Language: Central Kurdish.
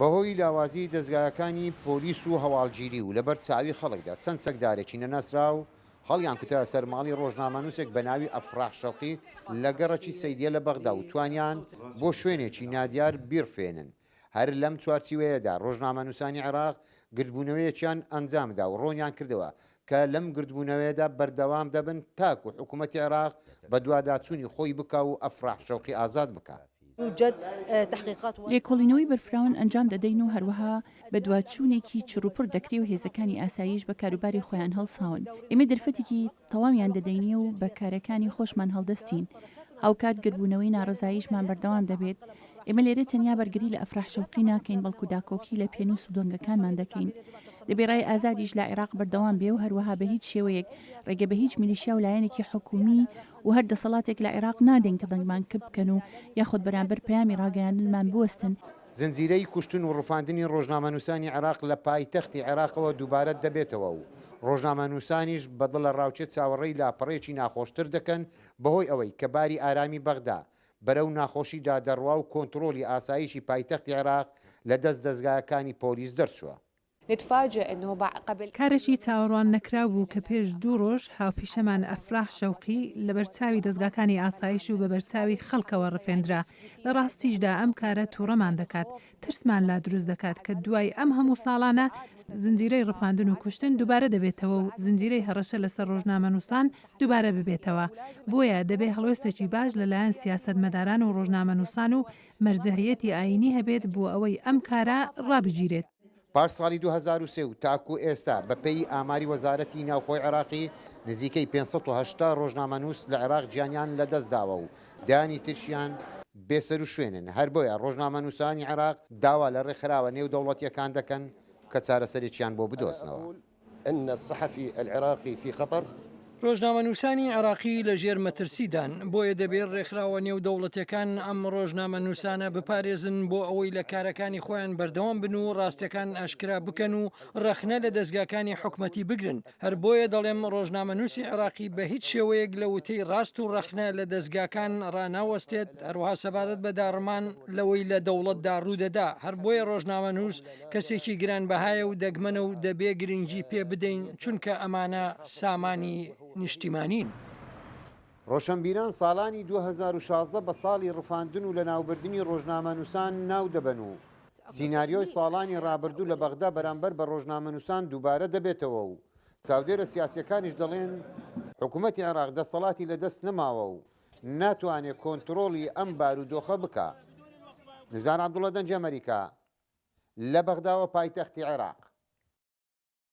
بەهۆی لاوازی دەستگاکانی پۆلیس و هەواڵگیری و لەبەر چاوی خەڵکدا چەند چەکدارێکی نەناسرا و هەڵیان کوتە سەرماڵی ڕۆژنامەنووسێک بە ناوی ئەفراح شەوقی لە گەڕەکی سەیدیە لە بەغدا و توانیان بۆ شوێنێکی نادیار بیرفێنن. هەر لەم چوارچیوەیەدا ڕۆژنامەنووسانی عێراق گردبوونەوەیەکیان ئەنجامدا و ڕۆنیان کردەوە کە لەم گردبوونەوەیەدا بەردەوام دەبن تاکو حکوومەتی عێراق بە دوواداچوونی خۆی بکە و ئەفراح شەوقی ئازاد بکات. لێکۆڵینەوەی بەرفراون ئەنجام دەدەین و هەروەها بە دوواچوونێکی چڕوپڕ دەکرێ و هێزەکانی ئاسایش بە کاروباری خۆیان هەڵساون. ئێمە دەرفەتێکی تەواویان دەدەینێ و بە کارەکانی خۆشمان هەڵدەستین. هاوکات گربوونەوەی ناڕزاییشمان بەردەوام دەبێت. ئێمە لێرە تەنیا بەرگری لە ئەفراح شەوقی ناکەین بەڵکو داکۆکی لە پێنووس و دۆنگەکانمان دەکەین. دەبێڕای ئازادیش لە عێراق بەردەوام بێ و هەروەها بە هیچ شێوەیەک ڕێگە بە هیچ میلیشیا و لایەنێکی حکومی و هەر دەسەڵاتێک لە عێراق نادەین کە دەنگمان کە بکەن و یاخود بەرامبەر پەیامی ڕاگەیاندنمان بوەستن. زنجیرەی کوشتن و ڕووفاندنی ڕۆژنامەنووسانی عێراق لە پایتەختی عێراقەوە دووبارە دەبێتەوە و ڕۆژنامەنووسانیش بەدڵە ڕاوچێت چاوەڕێی لاپەڕێکی ناخۆشتر دەکەن بەهۆی ئەوەی کە باری ئارامی بەغدا بەرەو ناخۆشیدا دەڕوا و کۆنتترۆلی ئاسایشی پایتەختی عێراق لە دەست دەستگاکانی پۆلیس دەرچووە. کارێکی چاوەڕوان نەکرا بوو کە پێش 2 ڕۆژ هاوپیشەمان ئەفراح شەوقی لە بەرچاوی دەستگاکانی ئاسایش و بە بەرچاوی خەڵکەوە ڕفێنرا. لە ڕاستیشدا ئەم کارە تووڕەمان دەکات، ترسمان لا دروست دەکات کە دوای ئەم هەموو ساڵانە زنجیرەی ڕفاندن و کوشتن دووبارە دەبێتەوە و زنجیرەی هەڕەشە لەسەر ڕۆژنامەنووسان دووبارە ببێتەوە. بۆیە دەبێ هەڵوێستێکی باش لەلایەن سیاسەتمەداران و ڕۆژنامەنووسان و مەرجەهیەتی ئاینی هەبێت بۆ ئەوەی ئەم کارە ڕابگیرێت. پاش ساڵی 2023 و تاکو ئێستا بەپێی ئاماری وەزارەتی ناوخۆی عێراقی نزیکەی 580 ڕۆژنامەنووس لە عێراق گیانیان لەدەستداوە و دانی ترشیان بێسەر و شوێنن. هەر بۆیە ڕۆژنامەنووسانی عێراق داوا لە ڕێکخراوە نێو دەوڵەتیەکان دەکەن کە چارەسەرێکیان بۆ بدۆزنەوە. إن الصحفي العراقي في خطر. ڕۆژنامەنووسانی عراقی لە ژێر مەترسیدان بۆیە دەبێت ڕێکخراوە نێو دەوڵەتەکان ئەم ڕۆژنامەنووسانە بپارێزن بۆ ئەوەی لە کارەکانی خۆیان بەردەوام بن و ڕاستیەکان ئاشکرا بکەن و ڕەخنە لە دەستگاکانی حکومەتی بگرن. هەر بۆیە دەڵێم ڕۆژنامەنووسی عراقی بە هیچ شێوەیەک لە وتەی ڕاست و ڕەخنە لە دەستگاکان ڕناوەستێت، هەروەها سەبارەت بە داڕمان لەوەی لە دەوڵەتدا ڕوودەدا. هەر بۆیە ڕۆژنامەنووس کەسێکی گرانبەهایە و دەگمەنە و دەبێ گرنگی پێ بدەین چونکە ئەمانە سامانی نیشتیمانین. ڕۆشنبیران ساڵانی 2016 بە ساڵی ڕفاندن و لە ناوبردننی ڕۆژنامەنووسان ناو دەبن و سیناریۆی ساڵانی ڕابردوو لە بەغدا بەرامبەر بە ڕۆژنامەنووسان دووبارە دەبێتەوە و چاودێرە سیاسیەکانیش دەڵێن حکوومەتی عێراق دەسەڵاتی لەدەست نەماوە و ناتوانێت کۆنتترۆلی ئەم بارودۆخە بکە. نزار عەبدوڵڵا دەنج ئەمریکا لە بەغداوە پایتەختی عێراق.